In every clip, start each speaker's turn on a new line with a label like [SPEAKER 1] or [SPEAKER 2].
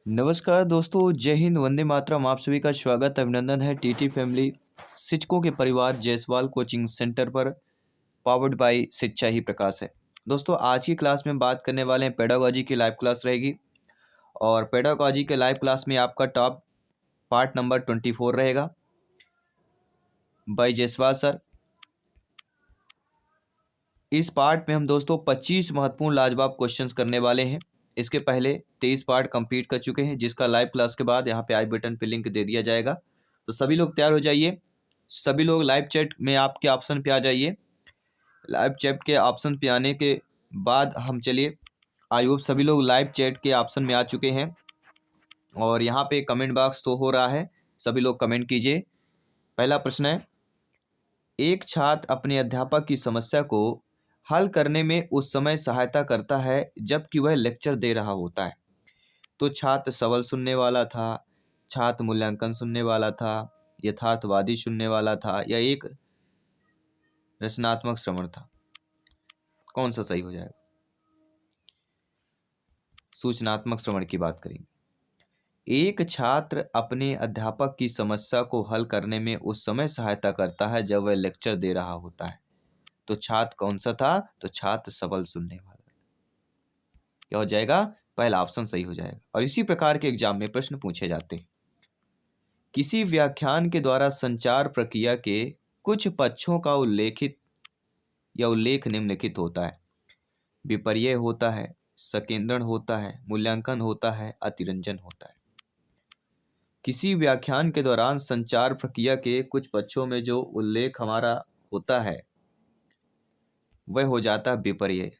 [SPEAKER 1] नमस्कार दोस्तों, जय हिंद, वंदे मातरम। आप सभी का स्वागत अभिनंदन है टीटी फैमिली शिक्षकों के परिवार जायसवाल कोचिंग सेंटर पर, पावर्ड बाय शिक्षा ही प्रकाश है। दोस्तों, आज की क्लास में बात करने वाले हैं पेडागोजी की लाइव क्लास रहेगी। और पेडागोजी के लाइव क्लास में आपका टॉप पार्ट नंबर 24 रहेगा बाय जायसवाल सर। इस पार्ट में हम दोस्तों 25 महत्वपूर्ण लाजवाब क्वेश्चंस करने वाले हैं। इसके पहले 23 पार्ट कंप्लीट कर चुके हैं, जिसका लाइव क्लास के बाद यहाँ पे आई बटन पे लिंक दे दिया जाएगा। तो सभी लोग तैयार हो जाइए। सभी लोग लाइव चैट में आपके ऑप्शन पे आ जाइए। लाइव चैट के ऑप्शन पे आने के बाद हम चलिए, आई होप सभी लोग लाइव चैट के ऑप्शन में आ चुके हैं और यहाँ पे कमेंट बॉक्स तो हो रहा है, सभी लोग कमेंट कीजिए। पहला प्रश्न है, एक छात्र अपने अध्यापक की समस्या को हल करने में उस समय सहायता करता है जबकि वह लेक्चर दे रहा होता है। तो छात्र सवाल सुनने वाला था, छात्र मूल्यांकन सुनने वाला था, यथार्थवादी सुनने वाला था, या एक रचनात्मक श्रवण था। कौन सा सही हो जाएगा? सूचनात्मक श्रवण की बात करेंगे। एक छात्र अपने अध्यापक की समस्या को हल करने में उस समय सहायता करता है जब वह लेक्चर दे रहा होता है। तो छात्र कौन सा था? तो छात्र सवाल सुनने वाला। क्या हो जाएगा? पहला ऑप्शन सही हो जाएगा। और इसी प्रकार के एग्जाम में प्रश्न पूछे जाते हैं। किसी व्याख्यान के द्वारा संचार प्रक्रिया के कुछ पक्षों का उल्लेख निम्नलिखित होता है। विपर्यय होता है, संकेंद्रण होता है, मूल्यांकन होता है, अतिरंजन होता है। किसी व्याख्यान के दौरान संचार प्रक्रिया के कुछ पक्षों में जो उल्लेख हमारा होता है वह हो जाता है विपर्यय।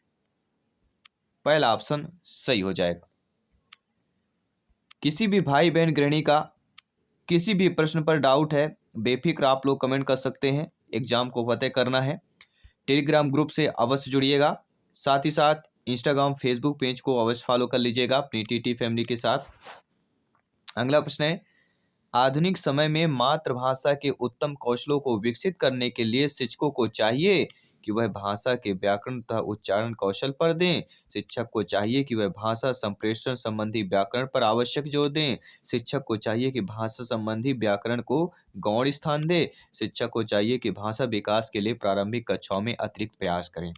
[SPEAKER 1] पहला ऑप्शन सही हो जाएगा। किसी भी भाई बहन गृहिणी का किसी भी प्रश्न पर डाउट है, बेफिक्र आप लोग कमेंट कर सकते हैं। एग्जाम को फतेह करना है। टेलीग्राम ग्रुप से अवश्य जुड़िएगा। साथ ही साथ इंस्टाग्राम फेसबुक पेज को अवश्य फॉलो कर लीजिएगा अपनी टीटी फैमिली के साथ। अगला प्रश्न है, आधुनिक समय में मातृभाषा के उत्तम कौशलों को विकसित करने के लिए शिक्षकों को चाहिए कि वह भाषा के व्याकरण तथा उच्चारण कौशल पर दें। शिक्षक को चाहिए कि वह भाषा संप्रेषण संबंधी व्याकरण पर आवश्यक जोर दें। शिक्षक को चाहिए कि भाषा संबंधी व्याकरण को गौण स्थान दे। शिक्षक को चाहिए कि भाषा विकास के लिए प्रारंभिक कक्षाओं में अतिरिक्त प्रयास करें।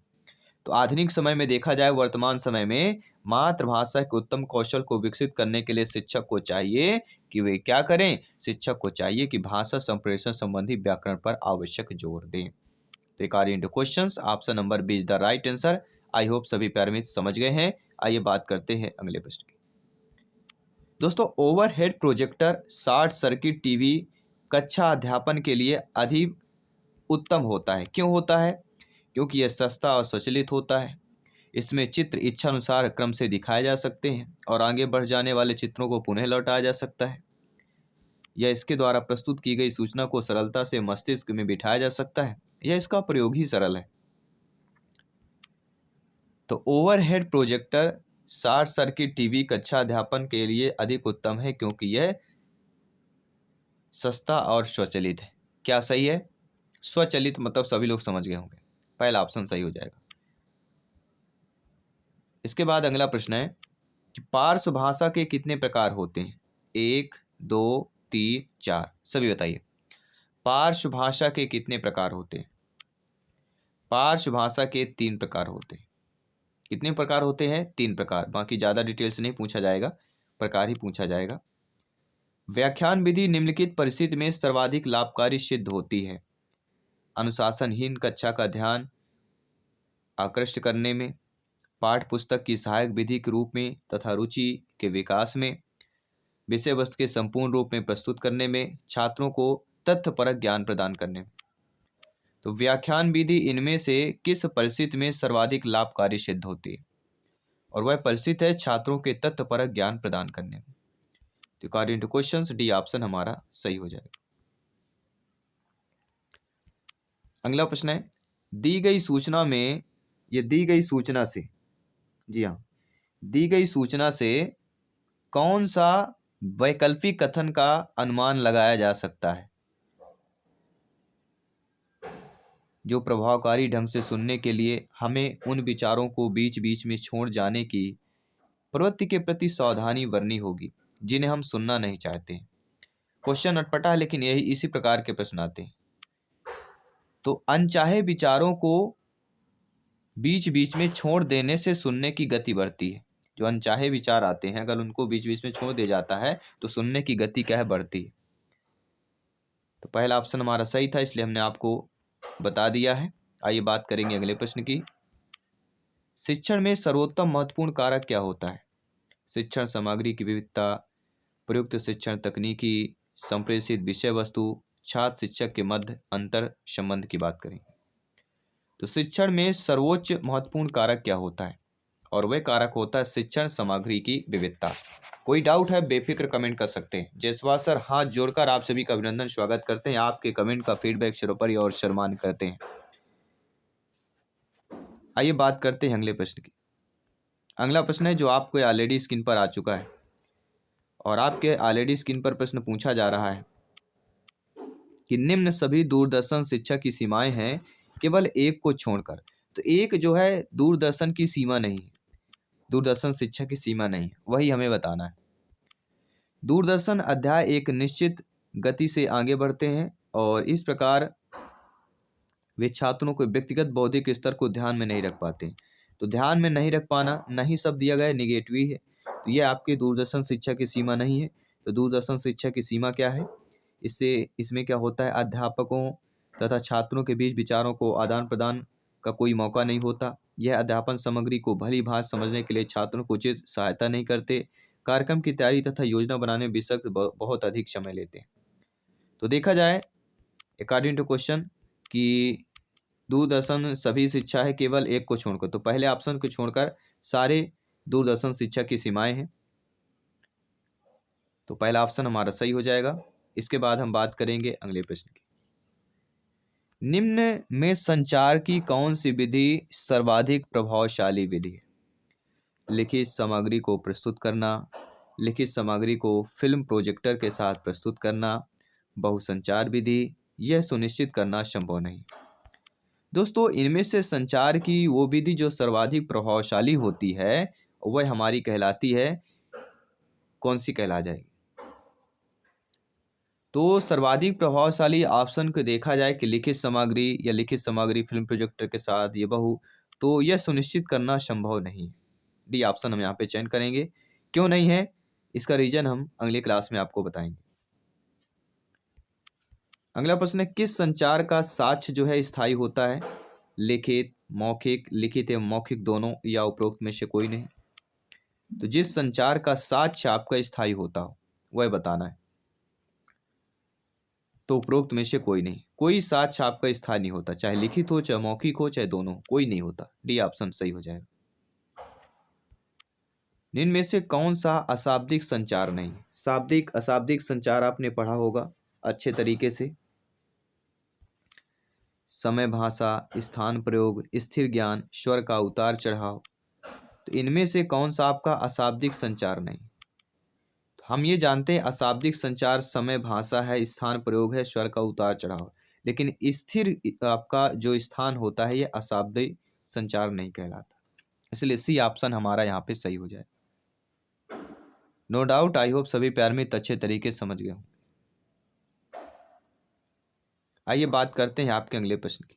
[SPEAKER 1] तो आधुनिक समय में देखा जाए, वर्तमान समय में मातृभाषा के उत्तम कौशल को विकसित करने के लिए शिक्षक को चाहिए कि वे क्या करें? शिक्षक को चाहिए कि भाषा संप्रेषण संबंधी व्याकरण पर आवश्यक जोर दें। Regarding to questions, option number B is the right answer. I hope सभी प्यारे मित्र समझ गए हैं। आइए बात करते हैं अगले प्रश्न की। दोस्तों, overhead projector short circuit TV कक्षा अध्यापन के लिए अधिक उत्तम होता है। क्यों होता है? क्योंकि यह सस्ता और स्वचालित होता है। इसमें चित्र इच्छानुसार क्रम से दिखाए जा सकते हैं और आगे बढ़ जाने वाले चित्रों को पुनः लौटाया जा सकता है। यह इसके द्वारा प्रस्तुत की गई सूचना को सरलता से मस्तिष्क में बिठाया जा सकता है। यह इसका प्रयोग ही सरल है। तो overhead projector short circuit TV कक्षा अध्यापन के लिए अधिक उत्तम है क्योंकि यह सस्ता और स्वचालित है। क्या सही है? स्वचालित मतलब सभी लोग समझ गए होंगे। पहला ऑप्शन सही हो जाएगा। इसके बाद अगला प्रश्न है कि पार्श्व भाषा के कितने प्रकार होते हैं? 1, 2, 3, 4, सभी बताइए। पार्श्व भाषा के कितने प्रकार होते हैं? पार्श्व भाषा के 3 प्रकार होते हैं। कितने प्रकार होते हैं? 3 प्रकार। बाकी ज़्यादा डिटेल से नहीं पूछा जाएगा, प्रकार ही पूछा जाएगा। व्याख्यान विधि निम्नलिखित परिस्थिति में सर्वाधिक लाभकारी सिद्ध होती है। अनुशासनहीन कक्षा का ध्यान आकृष्ट करने में, पाठ्य पुस्तक की सहायक विधि के रूप में तथा रुचि के विकास में, विषय वस्तु के संपूर्ण रूप में प्रस्तुत करने में, छात्रों को तथ्यपरक ज्ञान प्रदान करने में। तो व्याख्यान विधि इनमें से किस परिस्थिति में सर्वाधिक लाभकारी सिद्ध होती है? और वह परिस्थिति है छात्रों के तथ्यपरक ज्ञान प्रदान करने में। तो according to questions D option हमारा सही हो जाएगा। अगला प्रश्न है, दी गई सूचना में दी गई सूचना से, जी हाँ, दी गई सूचना से कौन सा वैकल्पिक कथन का अनुमान लगाया जा सकता है जो प्रभावकारी ढंग से सुनने के लिए हमें उन विचारों को बीच बीच में छोड़ जाने की प्रवृत्ति के प्रति सावधानी बरतनी होगी? जिन्हें हम सुनना नहीं चाहते हैं। क्वेश्चन अटपटा है लेकिन यही इसी प्रकार के प्रश्न आते हैं। तो अनचाहे विचारों को बीच बीच में छोड़ देने से सुनने की गति बढ़ती है। जो अनचाहे विचार आते हैं अगर उनको बीच बीच में छोड़ दिया जाता है तो सुनने की गति क्या है, बढ़ती है। तो पहला ऑप्शन हमारा सही था, इसलिए हमने आपको बता दिया है। आइए बात करेंगे अगले प्रश्न की। शिक्षण में सर्वोत्तम महत्वपूर्ण कारक क्या होता है? शिक्षण सामग्री की विविधता, प्रयुक्त शिक्षण तकनीकी, संप्रेषित विषय वस्तु, छात्र शिक्षक के मध्य अंतर संबंध की बात करें। तो शिक्षण में सर्वोच्च महत्वपूर्ण कारक क्या होता है? और वह कारक होता है शिक्षण सामग्री की विविधता। कोई डाउट है बेफिक्र कमेंट कर सकते हैं। जयसवाल सर हाथ जोड़कर आप सभी का अभिनंदन, स्वागत करते हैं। आपके कमेंट का फीडबैक सर्वोपरि और सम्मान करते हैं। आइए बात करते हैं अगले प्रश्न की। अगला प्रश्न है जो आपको ऑलरेडी स्क्रीन पर आ चुका है और आपके ऑलरेडी स्क्रीन पर प्रश्न पूछा जा रहा है कि निम्न सभी दूरदर्शन शिक्षा की सीमाएं हैं केवल एक को छोड़कर। तो एक जो है दूरदर्शन की सीमा नहीं है, दूरदर्शन शिक्षा की सीमा नहीं है, वही हमें बताना है। दूरदर्शन अध्याय एक निश्चित गति से आगे बढ़ते हैं और इस प्रकार वे छात्रों को व्यक्तिगत बौद्धिक स्तर को ध्यान में नहीं रख पाते। तो ध्यान में नहीं रख पाना, नहीं शब्द दिया गया है, निगेटिव ही है। तो ये आपकी दूरदर्शन शिक्षा की सीमा नहीं है। तो दूरदर्शन शिक्षा की सीमा क्या है? इसमें क्या होता है, अध्यापकों तथा छात्रों के बीच विचारों को आदान प्रदान का कोई मौका नहीं होता। यह अध्यापन सामग्री को भली भांति समझने के लिए छात्रों को उचित सहायता नहीं करते। कार्यक्रम की तैयारी तथा योजना बनाने में बेशक बहुत अधिक समय लेते हैं। तो देखा जाए अकॉर्डिंग टू क्वेश्चन कि दूरदर्शन सभी शिक्षा है केवल एक को छोड़कर, तो पहले ऑप्शन को छोड़कर सारे दूरदर्शन शिक्षा की सीमाएं हैं। तो पहला ऑप्शन हमारा सही हो जाएगा। इसके बाद हम बात करेंगे अगले प्रश्न की। निम्न में संचार की कौन सी विधि सर्वाधिक प्रभावशाली विधि है? लिखित सामग्री को प्रस्तुत करना, लिखित सामग्री को फिल्म प्रोजेक्टर के साथ प्रस्तुत करना, बहुसंचार विधि, यह सुनिश्चित करना संभव नहीं। दोस्तों इनमें से संचार की वो विधि जो सर्वाधिक प्रभावशाली होती है वह हमारी कहलाती है, कौन सी कहला जाएगी? तो सर्वाधिक प्रभावशाली ऑप्शन को देखा जाए कि लिखित सामग्री या लिखित सामग्री फिल्म प्रोजेक्टर के साथ ये तो यह सुनिश्चित करना संभव नहीं। डी ऑप्शन हम यहाँ पे चयन करेंगे। क्यों नहीं है, इसका रीजन हम अगले क्लास में आपको बताएंगे। अगला प्रश्न है किस संचार का साक्ष्य जो है स्थायी होता है? लिखित, मौखिक, लिखित एवं मौखिक दोनों या उपरोक्त में से कोई नहीं। तो जिस संचार का साक्ष्य आपका स्थायी होता हो वह बताना है। तो उपरोक्त में से कोई नहीं, कोई साक्ष्य आपका स्थायी नहीं होता, चाहे लिखित हो, चाहे मौखिक हो, चाहे दोनों, कोई नहीं होता। डी ऑप्शन सही हो जाएगा। इनमें से कौन सा अशाब्दिक संचार नहीं? शाब्दिक अशाब्दिक संचार आपने पढ़ा होगा अच्छे तरीके से। समय भाषा, स्थान प्रयोग, स्थिर ज्ञान, स्वर का उतार चढ़ाव। तो इनमें से कौन सा आपका अशाब्दिक संचार नहीं? तो हम ये जानते हैं अशाब्दिक संचार समय भाषा है, स्थान प्रयोग है, स्वर का उतार चढ़ाव। लेकिन स्थिर आपका जो स्थान होता है ये अशाब्दिक संचार नहीं कहलाता। इसलिए सी ऑप्शन हमारा यहाँ पे सही हो जाए। नो डाउट, आई होप सभी प्यार में अच्छे तरीके से समझ गए हों। आइए बात करते हैं आपके अगले प्रश्न की।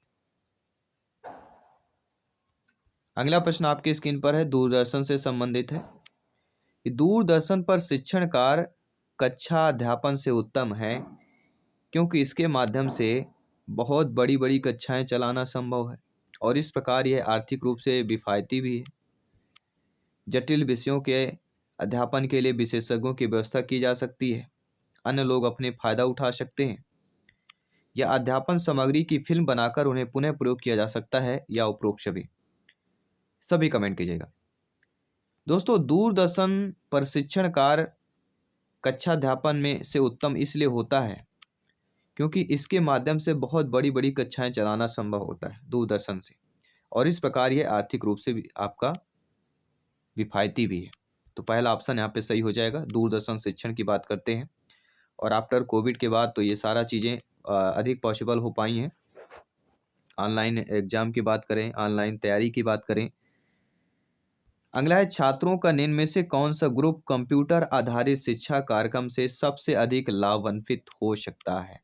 [SPEAKER 1] अगला प्रश्न आपकी स्क्रीन पर है, दूरदर्शन से संबंधित है कि दूरदर्शन पर शिक्षण कार्य कक्षा अध्यापन से उत्तम है क्योंकि इसके माध्यम से बहुत बड़ी बड़ी कक्षाएं चलाना संभव है और इस प्रकार यह आर्थिक रूप से किफायती भी है। जटिल विषयों के अध्यापन के लिए विशेषज्ञों की व्यवस्था की जा सकती है, अन्य लोग अपने फायदा उठा सकते हैं, या अध्यापन सामग्री की फिल्म बनाकर उन्हें पुनः प्रयोग किया जा सकता है, या उपरोक्त सभी कमेंट कीजिएगा। दोस्तों दूरदर्शन प्रशिक्षण कार्य कक्षा अध्यापन में से उत्तम इसलिए होता है क्योंकि इसके माध्यम से बहुत बड़ी बड़ी कक्षाएं चलाना संभव होता है दूरदर्शन से, और इस प्रकार यह आर्थिक रूप से भी आपका किफायती भी है। तो पहला ऑप्शन यहाँ पे सही हो जाएगा। दूरदर्शन शिक्षण की बात करते हैं और आफ्टर कोविड के बाद तो ये सारा चीज़ें अधिक पॉसिबल हो पाई हैं। ऑनलाइन एग्जाम की बात करें, ऑनलाइन तैयारी की बात करें, अगला है छात्रों का निम्न में से कौन सा ग्रुप कंप्यूटर आधारित शिक्षा कार्यक्रम से सबसे अधिक लाभान्वित हो सकता है?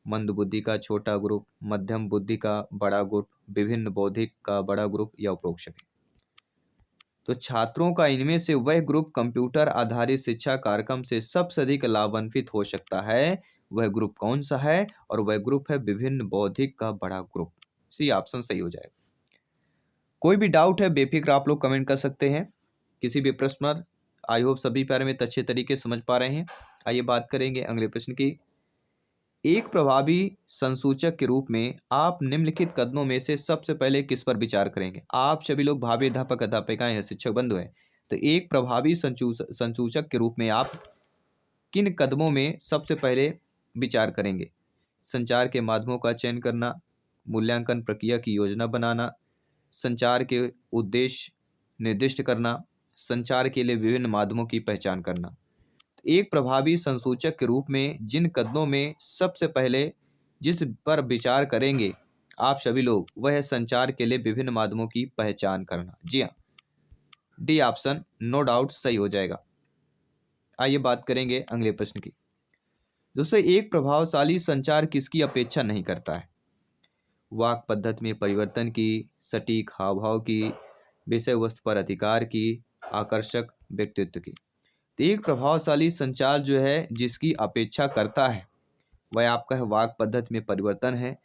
[SPEAKER 1] मंद बुद्धि का छोटा ग्रुप, मध्यम बुद्धि का बड़ा ग्रुप, विभिन्न बौद्धिक का बड़ा ग्रुप या उपरोक्त सभी। तो छात्रों का इनमें से वह ग्रुप कंप्यूटर आधारित शिक्षा कार्यक्रम से सबसे अधिक लाभान्वित हो सकता है, वह ग्रुप कौन सा है? और वह ग्रुप है विभिन्न बौद्धिक का बड़ा ग्रुप। सी ऑप्शन सही हो जाएगा। कोई भी डाउट है बेफिक्र आप लोग कमेंट कर सकते हैं, किसी भी प्रश्न पर। आई होप सभी पैरामीटर अच्छे तरीके से समझ पा रहे हैं। आइए बात करेंगे अगले प्रश्न की। एक प्रभावी संसूचक के रूप में आप निम्नलिखित कदमों में से सबसे पहले किस पर विचार करेंगे? आप सभी लोग भावी अध्यापक अध्यापिकाएं हैं, शिक्षक बंधु हैं, तो एक प्रभावी संसूचक के रूप में आप किन कदमों में सबसे पहले विचार करेंगे? संचार के माध्यमों का चयन करना, मूल्यांकन प्रक्रिया की योजना बनाना, संचार के उद्देश्य निर्दिष्ट करना, संचार के लिए विभिन्न माध्यमों की पहचान करना। एक प्रभावी संसूचक के रूप में जिन कदमों में सबसे पहले जिस पर विचार करेंगे आप सभी लोग, वह है संचार के लिए विभिन्न माध्यमों की पहचान करना। जी हाँ, डी ऑप्शन नो डाउट सही हो जाएगा। आइए बात करेंगे अगले प्रश्न की। दोस्तों, एक प्रभावशाली संचार किसकी अपेक्षा नहीं करता है? वाक पद्धति में परिवर्तन की, सटीक हाव भाव की, विषय वस्तु पर अधिकार की, आकर्षक व्यक्तित्व की। तो एक प्रभावशाली संचार जो है जिसकी अपेक्षा करता है वह आपका है वाक पद्धति में परिवर्तन है,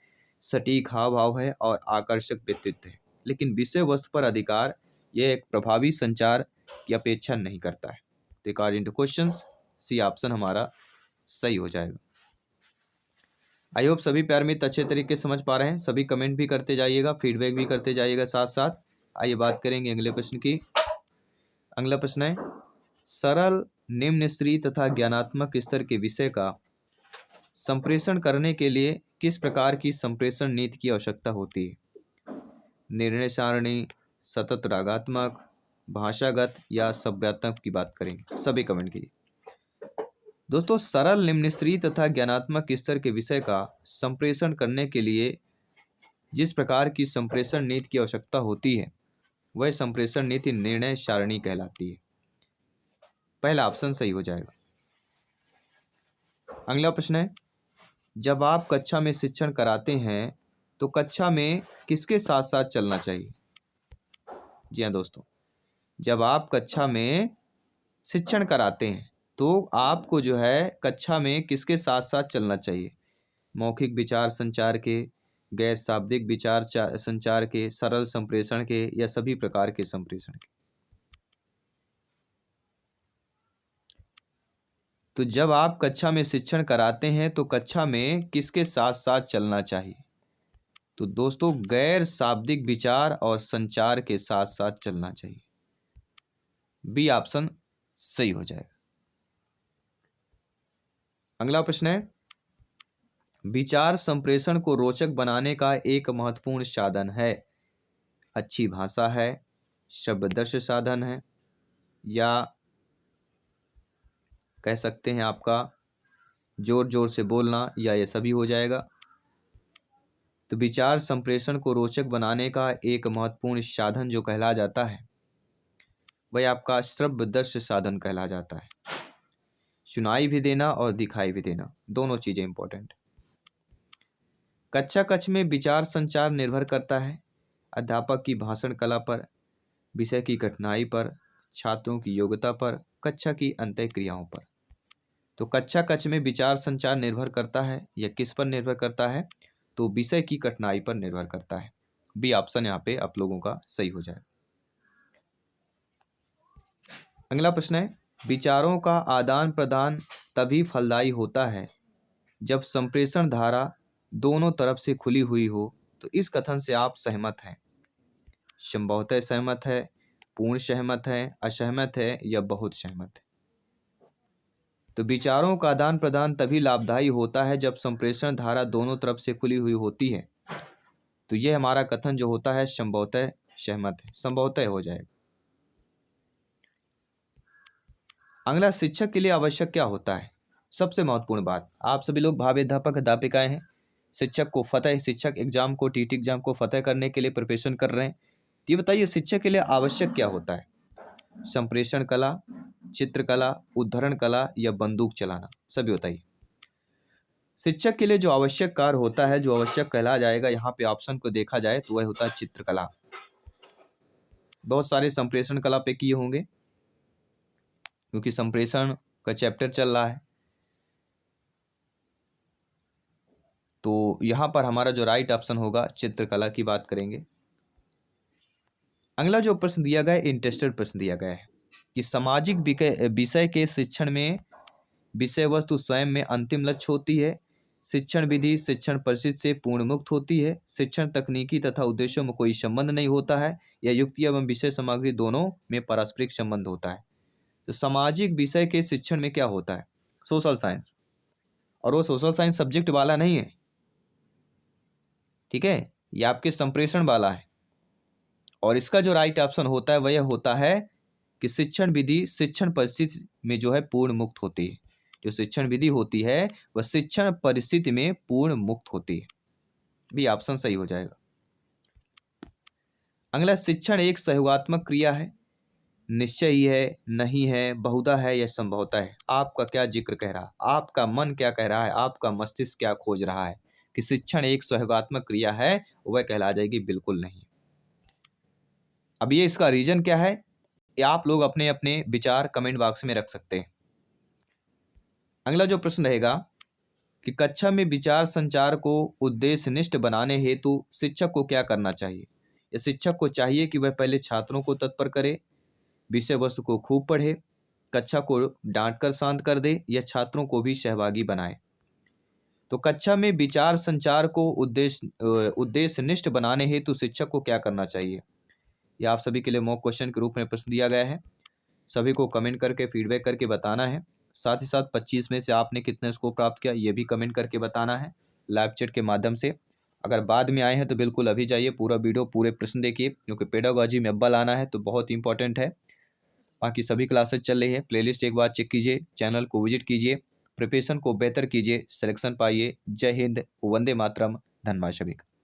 [SPEAKER 1] सटीक हाव भाव है और आकर्षक व्यक्तित्व है। लेकिन विषय वस्तु पर अधिकार यह एक प्रभावी संचार की अपेक्षा नहीं करता है। तो according to questions C option हमारा सही हो जाएगा। आई होप सभी प्यार मित्र अच्छे तरीके से समझ पा रहे हैं। सभी कमेंट भी करते जाइएगा, फीडबैक भी करते जाइएगा साथ साथ। आइए बात करेंगे अगले प्रश्न की। अगला प्रश्न है, सरल निम्न स्तरीय तथा ज्ञानात्मक स्तर के विषय का संप्रेषण करने के लिए किस प्रकार की संप्रेषण नीति की आवश्यकता होती है? निर्णय सारणी, सतत रागात्मक, भाषागत या सभ्यात्मक की बात करेंगे। सभी कमेंट कीजिए। दोस्तों, सरल निम्न स्तरीय तथा ज्ञानात्मक स्तर के विषय का संप्रेषण करने के लिए जिस प्रकार की संप्रेषण नीति की आवश्यकता होती है वह संप्रेषण नीति निर्णय सारणी कहलाती है। पहला ऑप्शन सही हो जाएगा। अगला प्रश्न है, जब आप कक्षा में शिक्षण कराते हैं तो कक्षा में किसके साथ साथ चलना चाहिए? जी हाँ दोस्तों, जब आप कक्षा में शिक्षण कराते हैं तो आपको जो है कक्षा में किसके साथ साथ चलना चाहिए? मौखिक विचार संचार के, गैर शाब्दिक विचार संचार के, सरल संप्रेषण के या सभी प्रकार के संप्रेषण के? तो जब आप कक्षा में शिक्षण कराते हैं तो कक्षा में किसके साथ साथ चलना चाहिए? तो दोस्तों, गैर शाब्दिक विचार और संचार के साथ साथ चलना चाहिए। बी ऑप्शन सही हो जाएगा। अगला प्रश्न है, विचार संप्रेषण को रोचक बनाने का एक महत्वपूर्ण साधन है। अच्छी भाषा है, शब्ददर्श साधन है, या कह सकते हैं आपका जोर जोर से बोलना, या ये सभी हो जाएगा। तो विचार संप्रेषण को रोचक बनाने का एक महत्वपूर्ण साधन जो कहला जाता है वह आपका श्रव्यदर्श साधन कहला जाता है। सुनाई भी देना और दिखाई भी देना, दोनों चीजें इंपॉर्टेंट। कक्षा कक्ष में विचार संचार निर्भर करता है अध्यापक की भाषण कला पर, विषय की कठिनाई पर, छात्रों की योग्यता पर, कक्षा की अंतःक्रियाओं पर। तो कक्षा कक्ष में विचार संचार निर्भर करता है या किस पर निर्भर करता है? तो विषय की कठिनाई पर निर्भर करता है। बी ऑप्शन यहाँ पे आप लोगों का सही हो जाए। अगला प्रश्न है, विचारों का आदान प्रदान तभी फलदायी होता है जब संप्रेषण धारा दोनों तरफ से खुली हुई हो। तो इस कथन से आप सहमत हैं? संभवतः सहमत है, पूर्ण सहमत है, असहमत है या बहुत सहमत है? तो विचारों का आदान प्रदान तभी लाभदायी होता है जब संप्रेषण धारा दोनों तरफ से खुली हुई होती है। तो यह हमारा कथन जो होता है संभवतः सहमत है, संभवतः हो जाएगा। अगला, शिक्षक के लिए आवश्यक क्या होता है? सबसे महत्वपूर्ण बात, आप सभी लोग भावी अध्यापक अध्यापिकाएं हैं, शिक्षक एग्जाम को टीटी एग्जाम को फतेह करने के लिए प्रिपरेशन कर रहे हैं। ये बताइए शिक्षा के लिए आवश्यक क्या होता है? संप्रेषण कला, चित्रकला, उद्धरण कला या बंदूक चलाना? सभी बताइए। शिक्षक के लिए जो आवश्यक कार्य होता है, जो आवश्यक कहला जाएगा, यहाँ पे ऑप्शन को देखा जाए तो वह होता है चित्रकला। बहुत सारे संप्रेषण कला पे किए होंगे क्योंकि संप्रेषण का चैप्टर चल रहा है। तो यहाँ पर हमारा जो राइट ऑप्शन होगा चित्रकला की बात करेंगे। अगला जो प्रश्न दिया गया है, इंटरेस्टेड प्रश्न दिया गया है कि सामाजिक विषय के शिक्षण में विषय वस्तु स्वयं में अंतिम लक्ष्य होती है, शिक्षण विधि शिक्षण परिस्थिति से पूर्ण मुक्त होती है, शिक्षण तकनीकी तथा उद्देश्यों में कोई संबंध नहीं होता है, या युक्ति एवं विषय सामग्री दोनों में पारस्परिक संबंध होता है। तो सामाजिक विषय के शिक्षण में क्या होता है? सोशल साइंस, और वो सोशल साइंस सब्जेक्ट वाला नहीं है, ठीक है, ये आपके संप्रेषण वाला है। और इसका जो राइट ऑप्शन होता है वह होता है कि शिक्षण विधि शिक्षण परिस्थिति में जो है पूर्ण मुक्त होती है। जो शिक्षण विधि होती है वह शिक्षण परिस्थिति में पूर्ण मुक्त होती है। भी ऑप्शन सही हो जाएगा। अगला, शिक्षण एक सहयोगात्मक क्रिया है, निश्चय ही है, नहीं है, बहुधा है या संभवतः है? आपका क्या जिक्र कह रहा है, आपका मन क्या कह रहा है, आपका मस्तिष्क क्या खोज रहा है कि शिक्षण एक सहयोगात्मक क्रिया है? वह कहला जाएगी बिल्कुल नहीं। अब ये इसका रीजन क्या है, या आप लोग अपने अपने विचार कमेंट बॉक्स में रख सकते हैं। अगला जो प्रश्न रहेगा कि कक्षा में विचार संचार को उद्देश्यनिष्ठ बनाने हेतु शिक्षक को क्या करना चाहिए? या शिक्षक को चाहिए कि वह पहले छात्रों को तत्पर करे, विषय वस्तु को खूब पढ़े, कक्षा को डांट कर शांत कर दे, या छात्रों को भी सहभागी बनाए? तो कक्षा में विचार संचार को उद्देश्यनिष्ठ बनाने हेतु शिक्षक को क्या करना चाहिए? यह आप सभी के लिए मॉक क्वेश्चन के रूप में प्रश्न दिया गया है। सभी को कमेंट करके फीडबैक करके बताना है। साथ ही साथ 25 में से आपने कितने स्कोर प्राप्त किया ये भी कमेंट करके बताना है लाइव चैट के माध्यम से। अगर बाद में आए हैं तो बिल्कुल अभी जाइए, पूरा वीडियो पूरे प्रश्न देखिए, क्योंकि पेडागोजी में अव्वल आना है तो बहुत इंपॉर्टेंट है। बाकी सभी क्लासेस चल रही है, प्लेलिस्ट एक बार चेक कीजिए, चैनल को विजिट कीजिए, प्रिपरेशन को बेहतर कीजिए, सिलेक्शन पाइए। जय हिंद, वंदे मातरम, धन्यवाद सभी का।